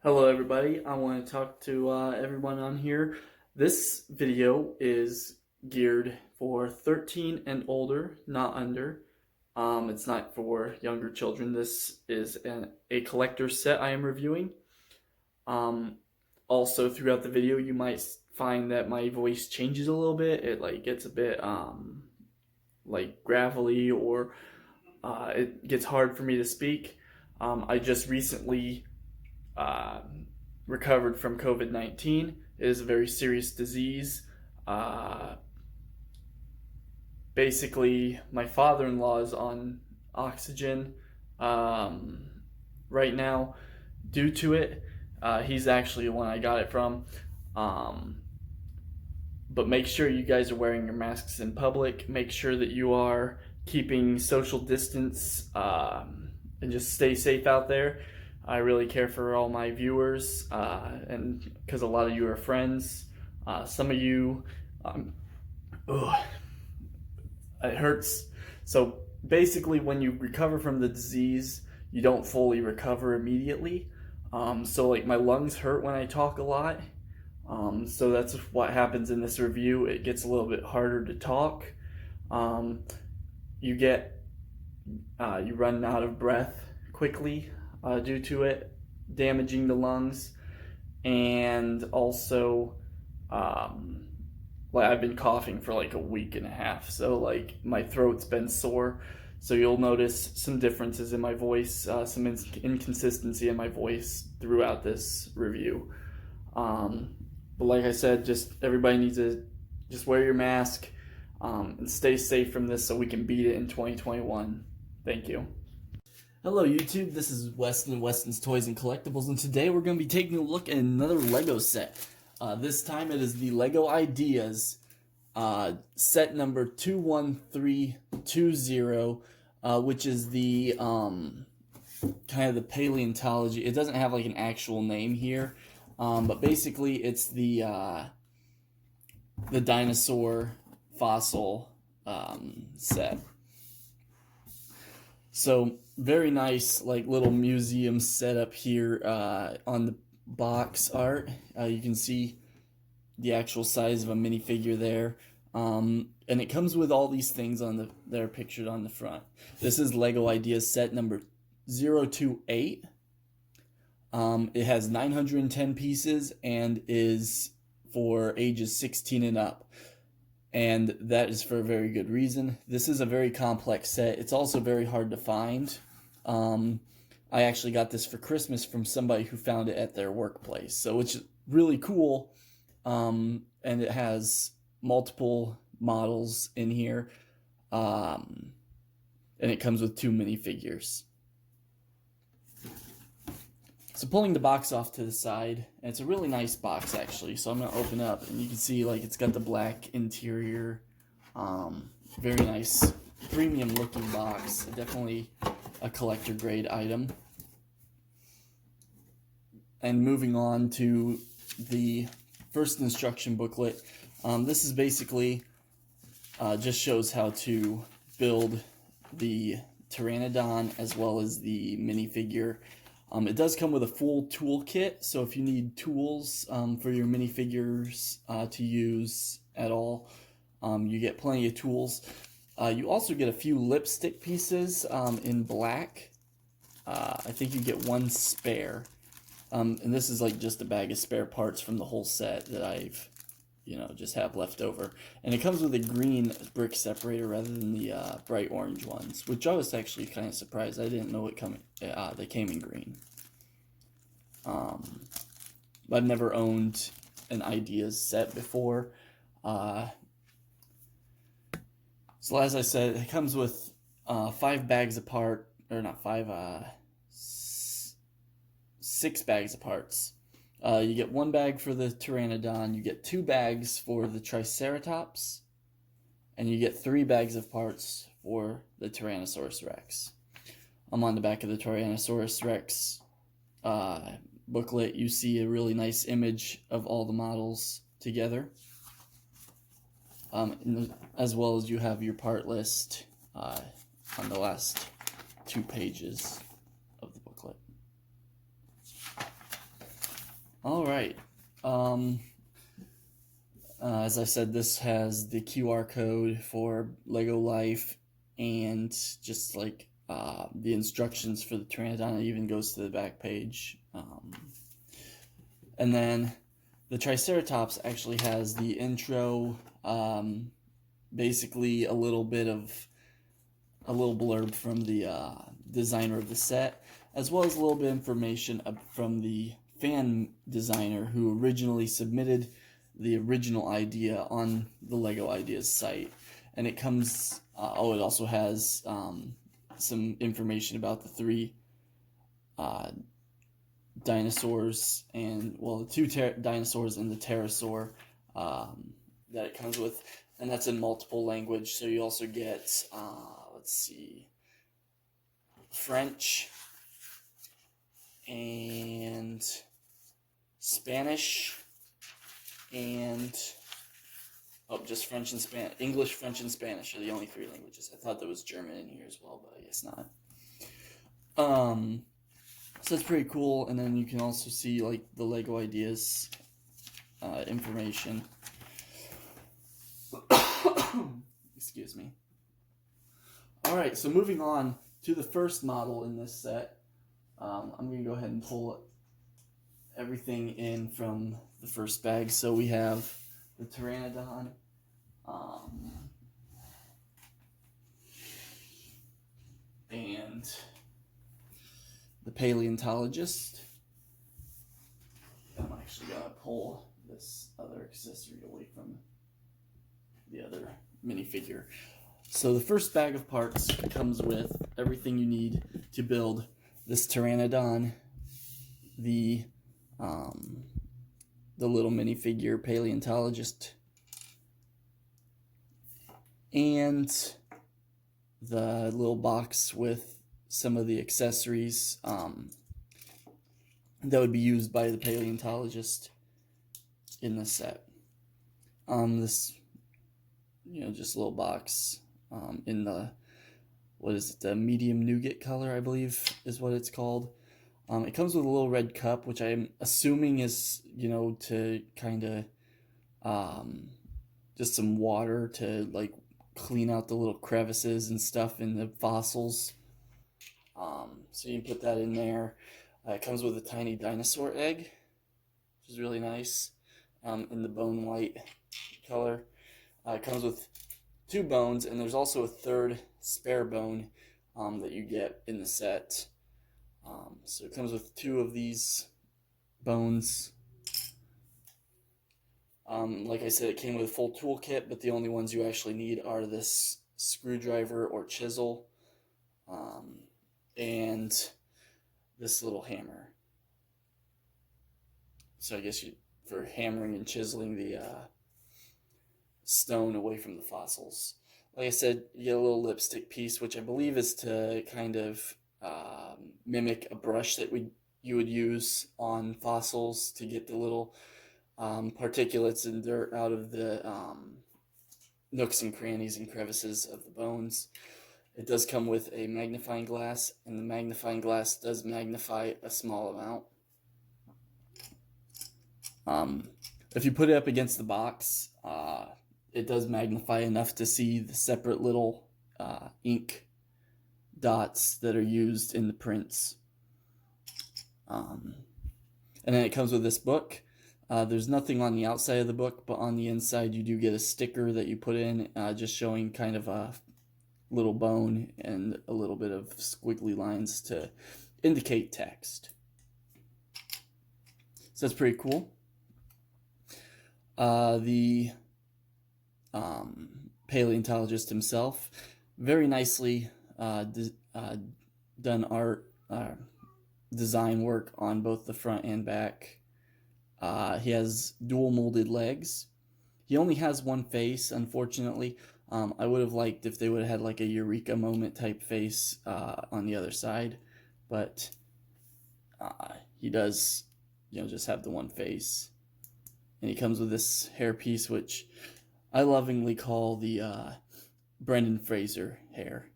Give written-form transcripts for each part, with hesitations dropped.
Hello everybody, I want to talk to everyone on here. This video is geared for 13 and older, not under. It's not for younger children. This is a collector's set I am reviewing. Um, Also throughout the video you might find that my voice changes a little bit. It gets a bit gravelly, or it gets hard for me to speak. I just recently uh, recovered from COVID-19. It is a very serious disease. Uh, Basically, my father-in-law is on oxygen um, right now due to it. He's actually the one I got it from. Um, but make sure you guys are wearing your masks in public. Make sure that you are keeping social distance, and just stay safe out there. I really care for all my viewers, and because a lot of you are friends. Some of you, ugh, it hurts. So basically, when you recover from the disease, you don't fully recover immediately. So like my lungs hurt when I talk a lot. So that's what happens in this review. It gets a little bit harder to talk. Um, you get you run out of breath quickly due to it damaging the lungs, and also like I've been coughing for like a week and a half, so like my throat's been sore. So you'll notice some differences in my voice, some inconsistency in my voice throughout this review. But like I said, just everybody needs to just wear your mask, and stay safe from this so we can beat it in 2021. Thank you. Hello YouTube, this is Weston Weston's Toys and Collectibles, and today we're going to be taking a look at another Lego set. This time it is the Lego Ideas set number 21320, which is the kind of the paleontology. It doesn't have like an actual name here, but basically it's the dinosaur fossil set. So very nice, like little museum setup here on the box art. You can see the actual size of a minifigure there, and it comes with all these things on that are pictured on the front. This is Lego Ideas set number 028. It has 910 pieces and is for ages 16 and up. And that is for a very good reason. This is a very complex set. It's also very hard to find. I actually got this for Christmas from somebody who found it at their workplace, so it's really cool. And it has multiple models in here, and it comes with 2 minifigures. So pulling the box off to the side, and it's a really nice box actually, so I'm going to open up, and you can see like it's got the black interior, very nice premium looking box, definitely a collector grade item. And moving on to the first instruction booklet, this is basically just shows how to build the Pteranodon as well as the minifigure. It does come with a full toolkit, so if you need tools for your minifigures to use at all, you get plenty of tools. You also get a few lipstick pieces in black. I think you get 1 spare. And this is like just a bag of spare parts from the whole set that I've, just have left over. And it comes with a green brick separator rather than the bright orange ones, which I was actually kind of surprised. I didn't know they came in green. I've never owned an Ideas set before. So as I said, it comes with 5 bags of parts, or not 5, 6 bags of parts. You get 1 bag for the Pteranodon, you get 2 bags for the Triceratops, and you get 3 bags of parts for the Tyrannosaurus Rex. On the back of the Tyrannosaurus Rex booklet, you see a really nice image of all the models together, as well as you have your part list on the last 2 pages of the booklet. All right. Um, as I said, this has the QR code for Lego Life and just like the instructions for the Pteranodon. It even goes to the back page. And then the Triceratops actually has the intro, basically a little bit of a little blurb from the designer of the set, as well as a little bit of information from the fan designer who originally submitted the original idea on the Lego Ideas site. And it comes, it also has some information about the three uh, dinosaurs and, well, the two dinosaurs and the pterosaur that it comes with. And that's in multiple language. So you also get, let's see, French and Spanish and just French and Spanish. English, French, and Spanish are the only three languages. I thought there was German in here as well, but I guess not. So that's pretty cool. And then you can also see like the Lego Ideas information. Excuse me. All right, so moving on to the first model in this set. I'm going to go ahead and pull everything in from the first bag. So we have the Pteranodon, and the paleontologist. I'm actually going to pull this other accessory away from the other minifigure. So the first bag of parts comes with everything you need to build this Pteranodon, the little minifigure paleontologist, and the little box with some of the accessories that would be used by the paleontologist in the set. This, just a little box in the, what is it, the medium nougat color, I believe is what it's called. It comes with a little red cup, which I'm assuming is, to kind of just some water to like clean out the little crevices and stuff in the fossils. So you can put that in there. It comes with a tiny dinosaur egg, which is really nice, in the bone white color. It comes with 2 bones, and there's also a third spare bone that you get in the set. So it comes with 2 of these bones. Like I said, it came with a full toolkit, but the only ones you actually need are this screwdriver or chisel, and this little hammer. So I guess for hammering and chiseling the stone away from the fossils. Like I said, you get a little lipstick piece, which I believe is to kind of mimic a brush that you would use on fossils to get the little particulates and dirt out of the nooks and crannies and crevices of the bones. It does come with a magnifying glass, and the magnifying glass does magnify a small amount. If you put it up against the box, it does magnify enough to see the separate little ink dots that are used in the prints. And then it comes with this book. There's nothing on the outside of the book, but on the inside you do get a sticker that you put in, just showing kind of a little bone and a little bit of squiggly lines to indicate text. So that's pretty cool. The paleontologist himself, very nicely done art, design work on both the front and back. He has dual molded legs. He only has one face, unfortunately. I would have liked if they would have had like a eureka moment type face on the other side, but he does, just have the one face. And he comes with this hairpiece, which I lovingly call the Brendan Fraser hair.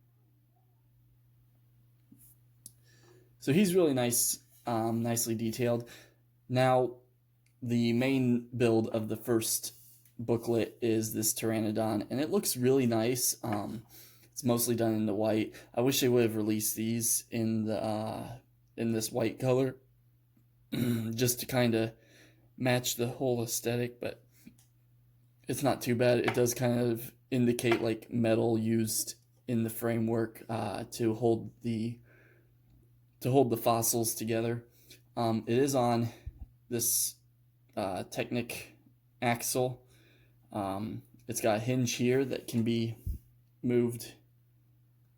So he's really nice, nicely detailed. Now, the main build of the first booklet is this Pteranodon, and it looks really nice. It's mostly done in the white. I wish they would have released these in this white color, just to kind of match the whole aesthetic. But it's not too bad. It does kind of indicate like metal used in the framework to hold the fossils together. It is on this Technic axle. It's got a hinge here that can be moved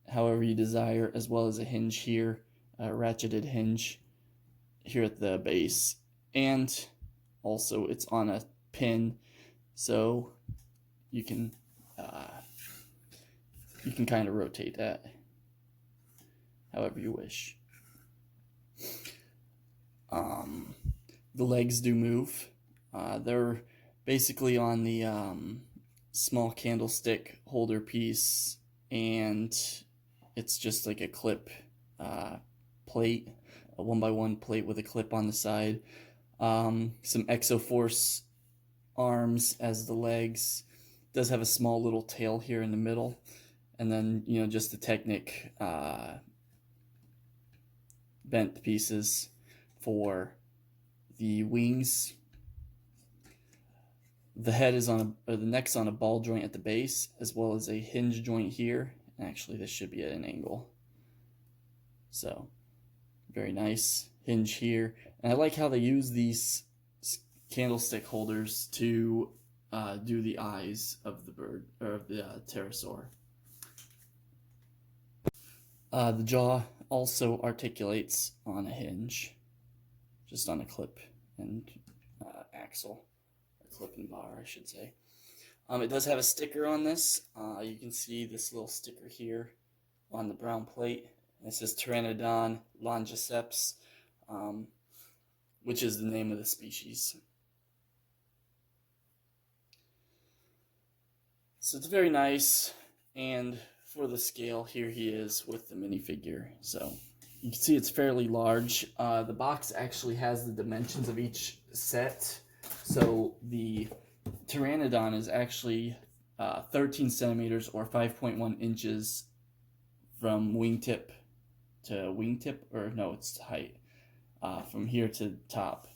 however you desire, as well as a hinge here, a ratcheted hinge here at the base, and also it's on a pin, so you can kind of rotate that however you wish. The legs do move. They're basically on the small candlestick holder piece, and it's just like a clip plate, a 1x1 plate with a clip on the side. Some Exoforce arms as the legs. It does have a small little tail here in the middle, and then just the Technic bent pieces for the wings. The head is the neck's on a ball joint at the base, as well as a hinge joint here. Actually, this should be at an angle. So, very nice hinge here. And I like how they use these candlestick holders to do the eyes of the bird, or of the pterosaur. The jaw also articulates on a hinge, just on a clip and axle. Clip and bar, I should say. It does have a sticker on this. You can see this little sticker here on the brown plate. It says Pteranodon longiceps, which is the name of the species. So it's very nice, and for the scale, here he is with the minifigure. So you can see it's fairly large. The box actually has the dimensions of each set. So the Pteranodon is actually 13 centimeters or 5.1 inches from wingtip to wingtip, or no, it's height. From here to top,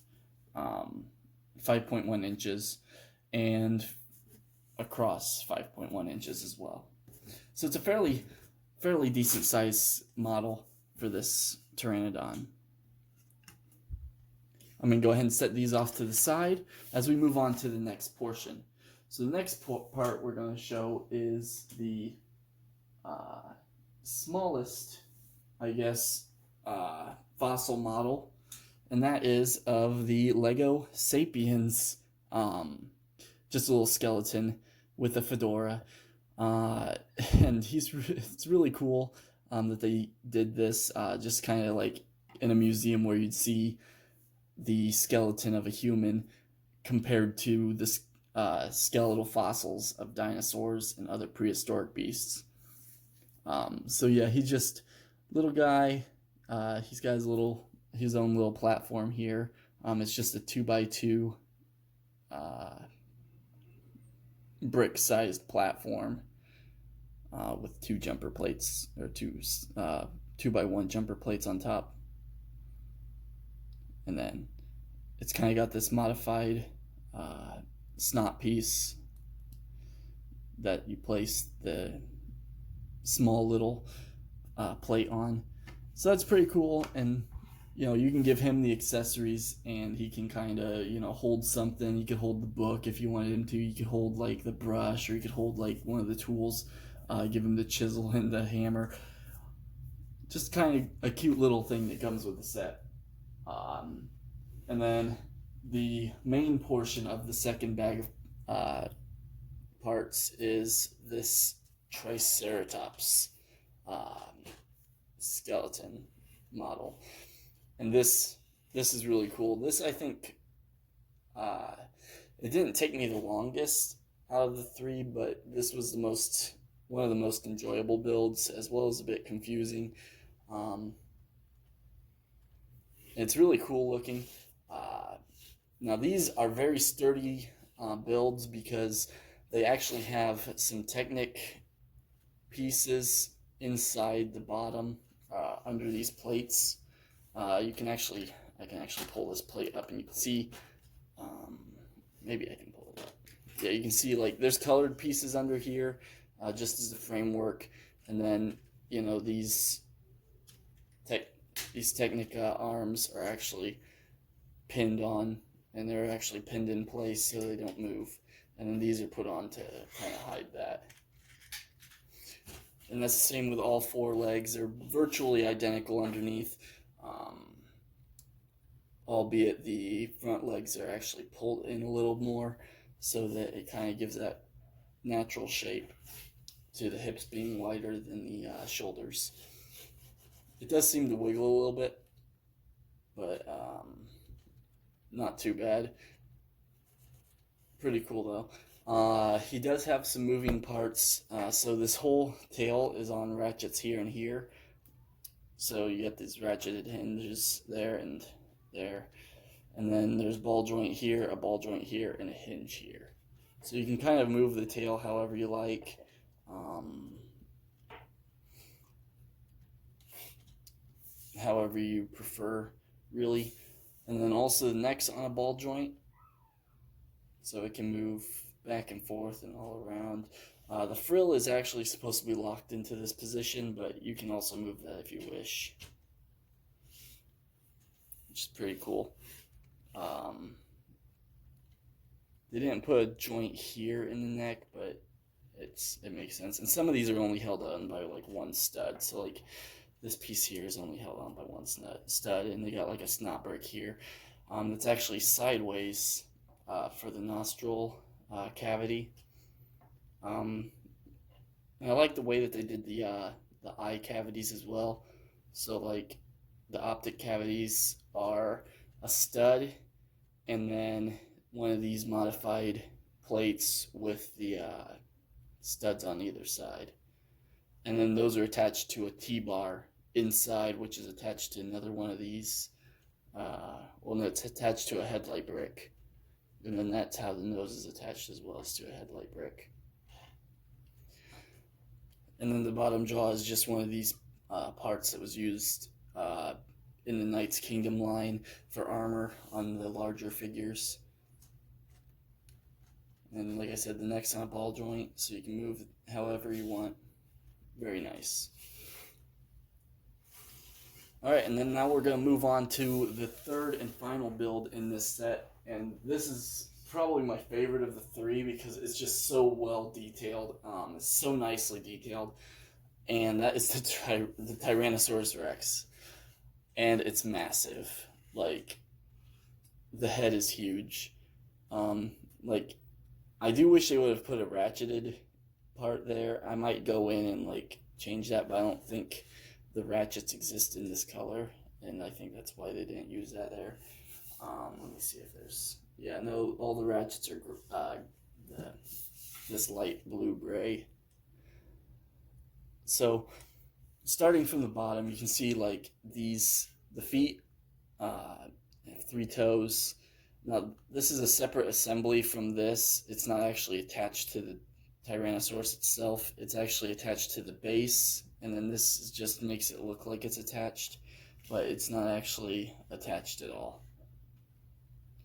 5.1 inches, and across 5.1 inches as well. So it's a fairly decent size model for this Pteranodon. I'm going to go ahead and set these off to the side as we move on to the next portion. So the next part we're going to show is the smallest, I guess, fossil model, and that is of the Lego Sapiens, just a little skeleton with a fedora, and it's really cool that they did this, just kind of like in a museum where you'd see the skeleton of a human compared to the skeletal fossils of dinosaurs and other prehistoric beasts. So yeah, he's just little guy. He's got his own little platform here. It's just a 2x2 brick-sized platform with two jumper plates, or two 2x1 jumper plates on top. And then it's kind of got this modified snot piece that you place the small little plate on. So that's pretty cool, and you can give him the accessories, and he can kind of hold something. You could hold the book if you wanted him to. You could hold like the brush, or you could hold like one of the tools. Give him the chisel and the hammer. Just kind of a cute little thing that comes with the set. And then the main portion of the second bag of parts is this Triceratops skeleton model, and this is really cool. This, I think, it didn't take me the longest out of the three, but this was one of the most enjoyable builds, as well as a bit confusing. It's really cool looking. Now these are very sturdy builds because they actually have some Technic pieces inside the bottom under these plates. You can actually, I can actually pull this plate up and you can see, um, maybe I can pull it up. Yeah, you can see like there's colored pieces under here, just as the framework, and then you know tech, these Technica arms are actually pinned on, and they're actually pinned in place so they don't move. And then these are put on to kind of hide that. And that's the same with all four legs. They're virtually identical underneath, albeit the front legs are actually pulled in a little more so that it kind of gives that natural shape to the hips being wider than the shoulders. It does seem to wiggle a little bit, but not too bad. Pretty cool though. He does have some moving parts. So this whole tail is on ratchets here and here. So you get these ratcheted hinges there and there. And then there's ball joint here, a ball joint here, and a hinge here. So you can kind of move the tail however you like. However you prefer, really. And then also the neck's on a ball joint, so it can move back and forth and all around. The frill is actually supposed to be locked into this position, but you can also move that if you wish, which is pretty cool. They didn't put a joint here in the neck, but it makes sense. And some of these are only held on by like one stud, so like this piece here is only held on by one stud, and they got like a snot brick here that's actually sideways for the nostril cavity. And I like the way that they did the eye cavities as well. So like the optic cavities are a stud and then one of these modified plates with the studs on either side. And then those are attached to a T-bar inside, which is attached to another one of these. Well, no, it's attached to a headlight brick. And then that's how the nose is attached as well, as to a headlight brick. And then the bottom jaw is just one of these parts that was used in the Knights Kingdom line for armor on the larger figures. And like I said, the neck's on a ball joint, so you can move it however you want. Very nice. Alright, and then now we're going to move on to the third and final build in this set. And this is probably my favorite of the three because it's just so well detailed. It's so nicely detailed. And that is the Tyrannosaurus Rex. And it's massive. Like, the head is huge. Like, I do wish they would have put a ratcheted part there. I might go in and like change that, but I don't think the ratchets exist in this color, and I think that's why they didn't use that there. Let me see if there's, yeah, no, all the ratchets are this light blue gray. So starting from the bottom, you can see like the feet have 3 toes. Now this is a separate assembly from this. It's not actually attached to the Tyrannosaurus itself. It's actually attached to the base, and then this just makes it look like it's attached, but it's not actually attached at all.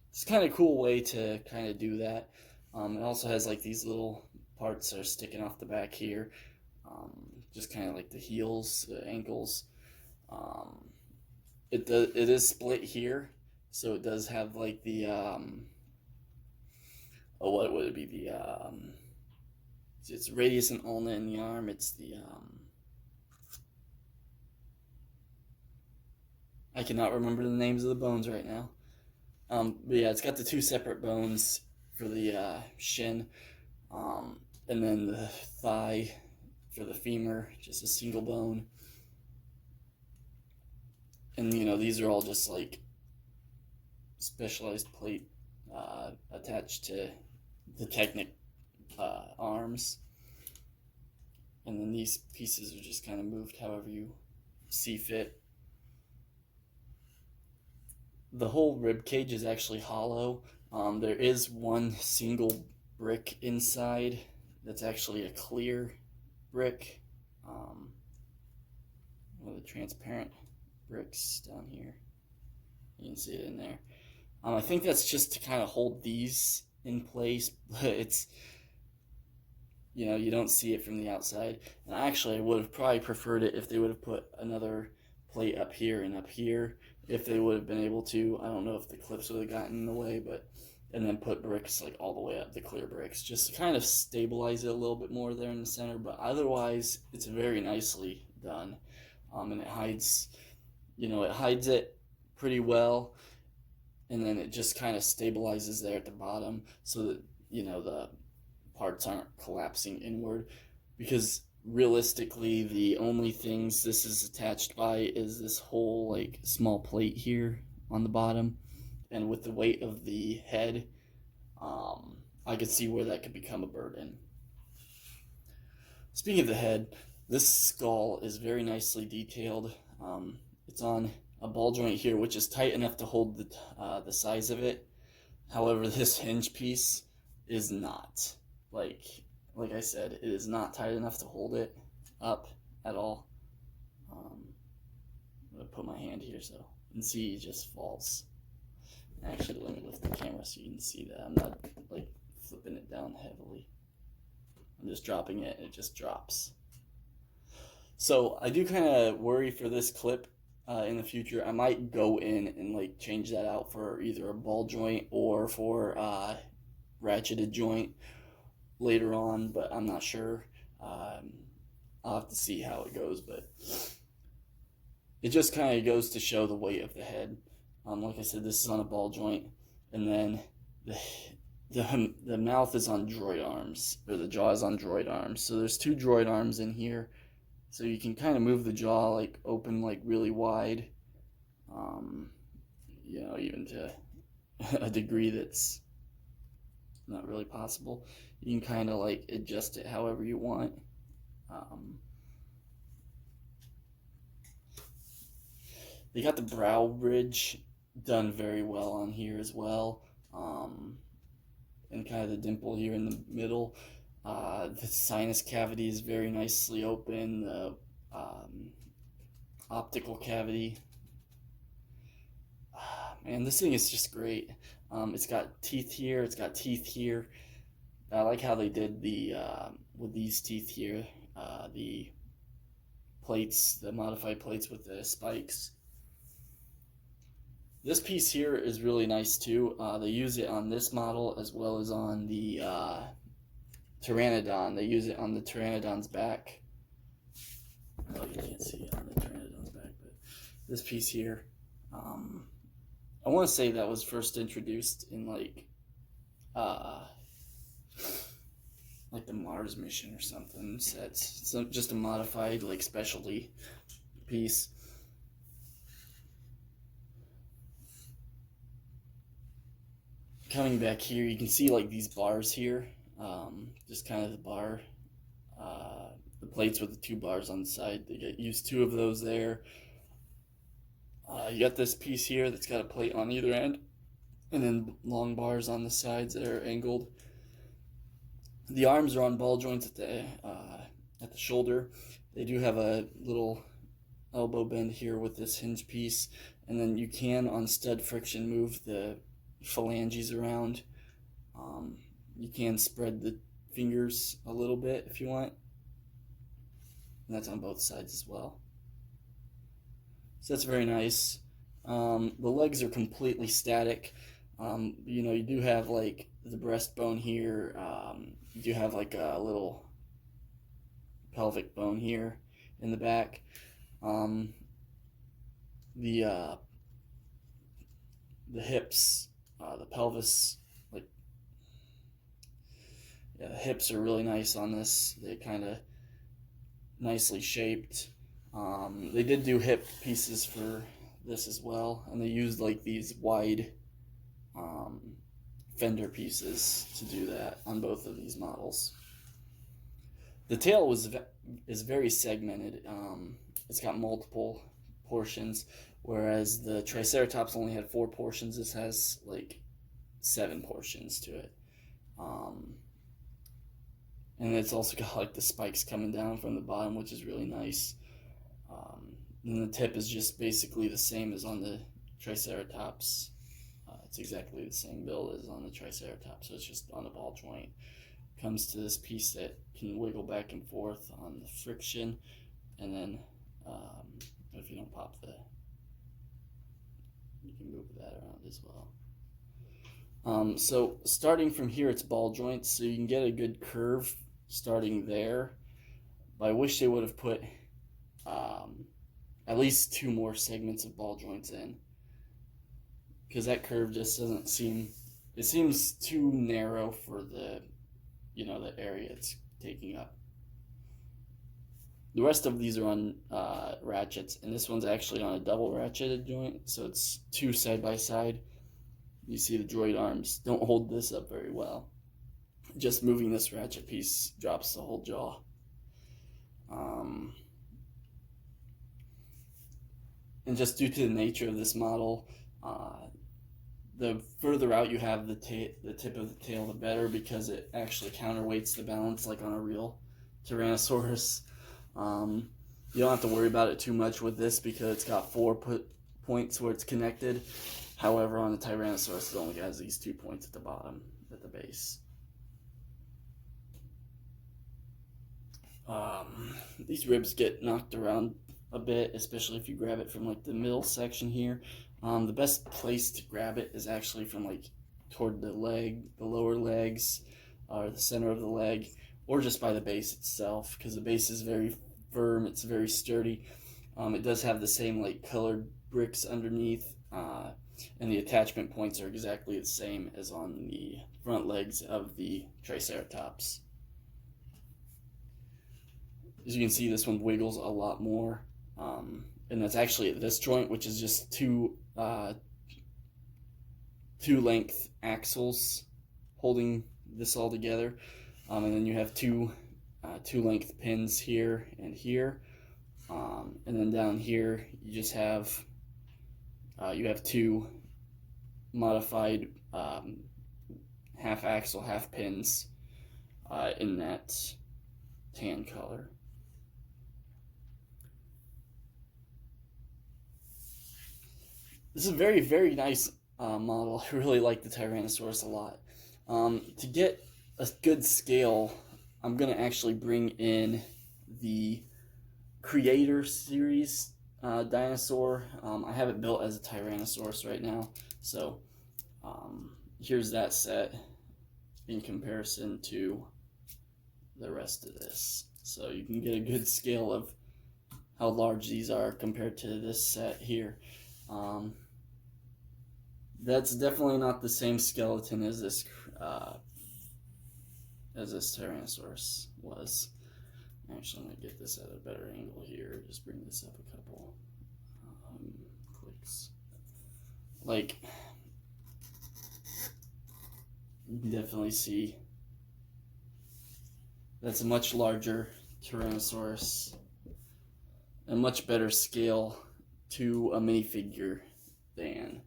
It's kind of cool way to kind of do that. It also has like these little parts that are sticking off the back here, just kind of like the heels, the ankles. It is split here, so it does have like the what would it be, the it's radius and ulna in the arm. It's the I cannot remember the names of the bones right now. But yeah, it's got the 2 separate bones for the shin, and then the thigh for the femur, just a single bone. And you know, these are all just like specialized plate attached to the Technic arms. And then these pieces are just kind of moved however you see fit. the whole rib cage is actually hollow. There is one single brick inside that's actually a clear brick. One of the transparent bricks down here. You can see it in there. I think that's just to kind of hold these in place, but it's, you don't see it from the outside. And actually, I would have probably preferred it if they would have put another plate up here and up here, if they would have been able to. I don't know if the clips would have gotten in the way, but and then put bricks like all the way up, the clear bricks, just to kind of stabilize it a little bit more there in the center. But otherwise, it's very nicely done, and it hides, it hides it pretty well, and then it just kind of stabilizes there at the bottom, so that the parts aren't collapsing inward, because realistically the only things this is attached by is this whole like small plate here on the bottom, and with the weight of the head, I could see where that could become a burden. Speaking of the head, this skull is very nicely detailed. It's on a ball joint here, which is tight enough to hold the size of it. However, this hinge piece is not. Like I said, it is not tight enough to hold it up at all. I'm gonna put my hand here so you can see it just falls. Actually, let me lift the camera so you can see that. I'm not like flipping it down heavily. I'm just dropping it and it just drops. So I do kind of worry for this clip in the future. I might go in and like change that out for either a ball joint or for ratcheted joint later on, but I'm not sure. I'll have to see how it goes, but it just kind of goes to show the weight of the head. Like I said, this is on a ball joint, and then the mouth is on droid arms, or the jaw is on droid arms. So there's two droid arms in here, so you can kind of move the jaw like open like really wide, even to a degree that's not really possible. You can kind of like adjust it however you want. They got the brow bridge done very well on here as well, and kind of the dimple here in the middle. The sinus cavity is very nicely open. The optical cavity, man, this thing is just great. It's got teeth here. It's got teeth here. I like how they did the with these teeth here, the plates, the modified plates with the spikes. This piece here is really nice too. They use it on this model as well as on the Pteranodon. They use it on the Pteranodon's back. Oh, you can't see it on the Pteranodon's back, but this piece here, I want to say that was first introduced in like the Mars mission or something. So it's just a modified like specialty piece. Coming back here, you can see like these bars here, just kind of the bar, the plates with the two bars on the side. They used two of those there. You got this piece here that's got a plate on either end, and then long bars on the sides that are angled. The arms are on ball joints at the shoulder. They do have a little elbow bend here with this hinge piece, and then you can, on stud friction, move the phalanges around. You can spread the fingers a little bit if you want, and that's on both sides as well. So that's very nice. The legs are completely static. You do have like the breastbone here. You do have like a little pelvic bone here in the back. The hips, the pelvis, the hips are really nice on this. They kind of nicely shaped. They did do hip pieces for this as well, and they used like these wide fender pieces to do that on both of these models. The tail is very segmented. It's got multiple portions. whereas the Triceratops only had 4 portions. This has like 7 portions to it. And it's also got like the spikes coming down from the bottom, which is really nice. And the tip is just basically the same as on the Triceratops. It's exactly the same build as on the Triceratops, so it's just on the ball joint. Comes to this piece that can wiggle back and forth on the friction, and then if you don't pop you can move that around as well. So starting from here, it's ball joints, so you can get a good curve starting there. But I wish they would have put at least 2 more segments of ball joints in, because that curve just doesn't seem, it seems too narrow for the area it's taking up. The rest of these are on ratchets, and this one's actually on a double ratcheted joint, so it's 2 side by side. You see the droid arms don't hold this up very well. Just moving this ratchet piece drops the whole jaw. And just due to the nature of this model, the further out you have the tip of the tail, the better, because it actually counterweights the balance like on a real Tyrannosaurus. You don't have to worry about it too much with this because it's got 4 points where it's connected. However, on the Tyrannosaurus, it only has these 2 points at the bottom, at the base. These ribs get knocked around a bit, especially if you grab it from like the middle section here. The best place to grab it is actually from like toward the leg, the lower legs, or the center of the leg, or just by the base itself, because the base is very firm, it's very sturdy. It does have the same like colored bricks underneath, and the attachment points are exactly the same as on the front legs of the Triceratops. As you can see, this one wiggles a lot more, and that's actually at this joint, which is just two length axles holding this all together, and then you have two length pins here and here, and then down here you just have 2 modified half axle, half pins in that tan color. This is a very, very nice model. I really like the Tyrannosaurus a lot. To get a good scale, I'm going to actually bring in the Creator series dinosaur. I have it built as a Tyrannosaurus right now, so here's that set in comparison to the rest of this. So you can get a good scale of how large these are compared to this set here. That's definitely not the same skeleton as this Tyrannosaurus was. Actually, I'm going to get this at a better angle here. Just bring this up a couple clicks. Like, you can definitely see that's a much larger Tyrannosaurus, a much better scale to a minifigure than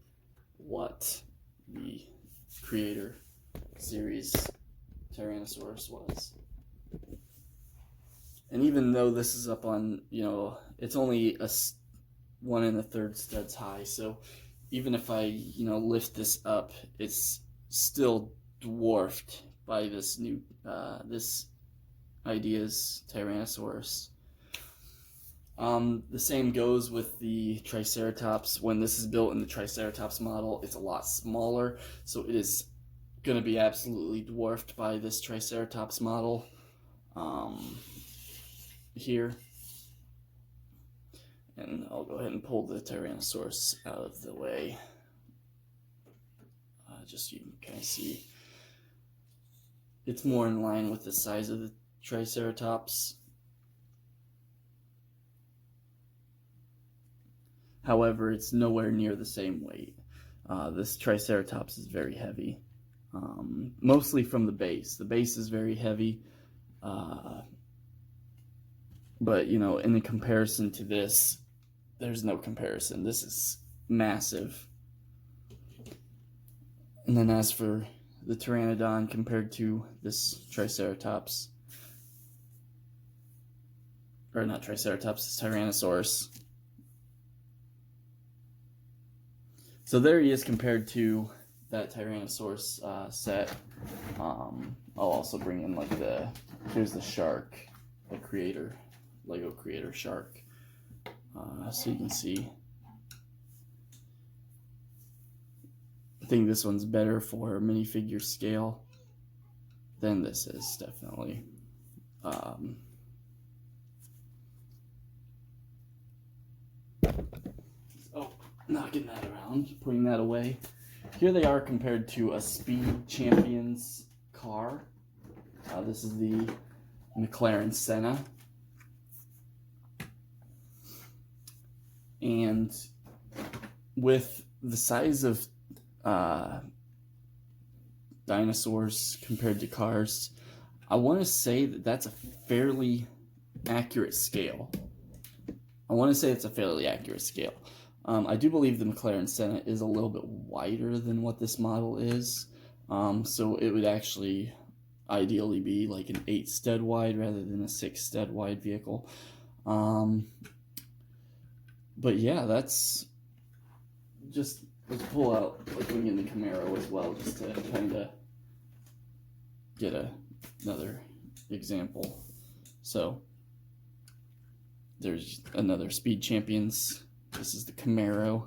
what the Creator series Tyrannosaurus was. And even though this is up on, it's only a 1 1/3 studs high, so even if I, lift this up, it's still dwarfed by this new, this Idea's Tyrannosaurus. The same goes with the Triceratops. When this is built in the Triceratops model, it's a lot smaller, so it is going to be absolutely dwarfed by this Triceratops model here. And I'll go ahead and pull the Tyrannosaurus out of the way, just so you can kind of see. It's more in line with the size of the Triceratops. However, it's nowhere near the same weight. This Triceratops is very heavy, mostly from the base. The base is very heavy, but in the comparison to this, there's no comparison. This is massive. And then as for the Pteranodon compared to this Triceratops, or not Triceratops, it's Tyrannosaurus. So there he is compared to that Tyrannosaurus set. I'll also bring in like here's the shark, the creator, Lego creator shark. So you can see. I think this one's better for minifigure scale than this is, definitely. Oh, knocking that around, putting that away. Here they are compared to a Speed Champions car. This is the McLaren Senna. And with the size of dinosaurs compared to cars, I want to say that that's a fairly accurate scale. I do believe the McLaren Senna is a little bit wider than what this model is. So it would actually ideally be like an 8 stud wide rather than a 6 stud wide vehicle. But yeah, that's just, let's pull out, like, bring in the Camaro as well, just to kind of get another example. So there's another Speed Champions. This is the Camaro.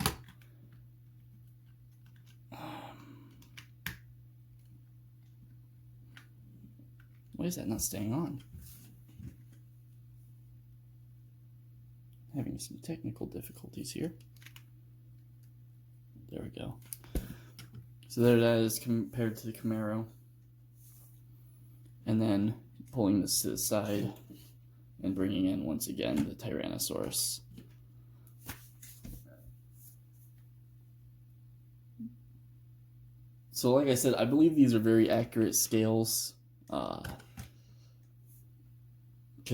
Why is that not staying on? Having some technical difficulties here. There we go. So there that is compared to the Camaro. And then pulling this to the side and bringing in, once again, the Tyrannosaurus. So like I said, I believe these are very accurate scales, because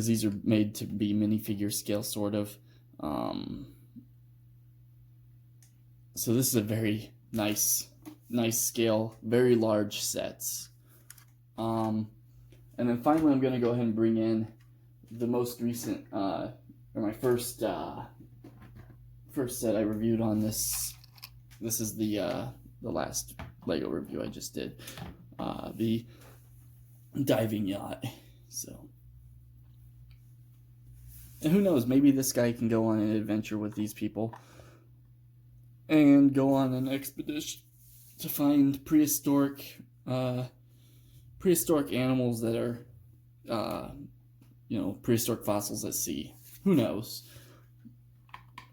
these are made to be minifigure scale, sort of. So this is a very nice scale, very large sets. And then finally, I'm going to go ahead and bring in the most recent, or my first set I reviewed on this. This is the last Lego review I just did, the diving yacht. So, and who knows, maybe this guy can go on an adventure with these people and go on an expedition to find prehistoric animals that are, prehistoric fossils at sea. Who knows?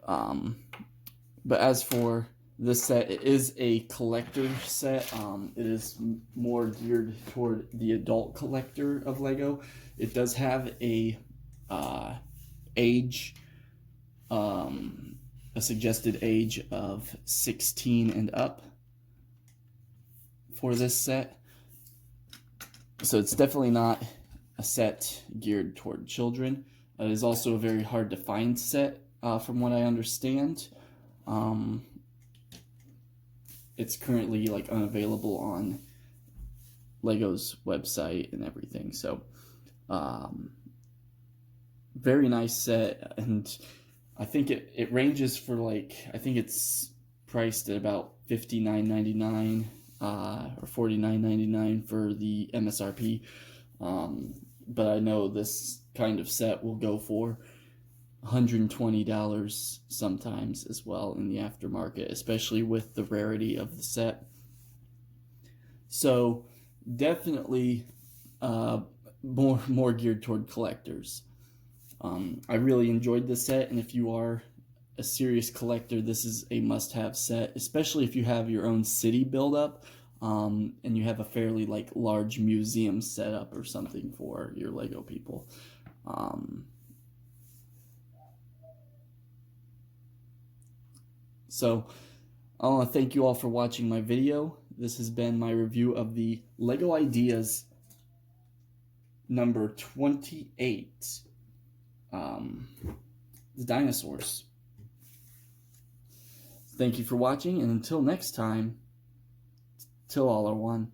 But as for this set, it is a collector set. It is more geared toward the adult collector of Lego. It does have a age, a suggested age of 16 and up for this set. So it's definitely not a set geared toward children. It is also a very hard to find set, from what I understand. It's currently like unavailable on Lego's website and everything. So very nice set, and I think it ranges for, like, I think it's priced at about $59.99 or $49.99 for the MSRP. But I know this kind of set will go for $120 sometimes as well in the aftermarket, especially with the rarity of the set. So definitely more geared toward collectors. I really enjoyed this set, and if you are a serious collector, this is a must-have set, especially if you have your own city build-up, and you have a fairly large museum setup or something for your Lego people. So I want to thank you all for watching my video. This has been my review of the Lego Ideas number 28, the Dinosaurs. Thank you for watching, and until next time, till all are one.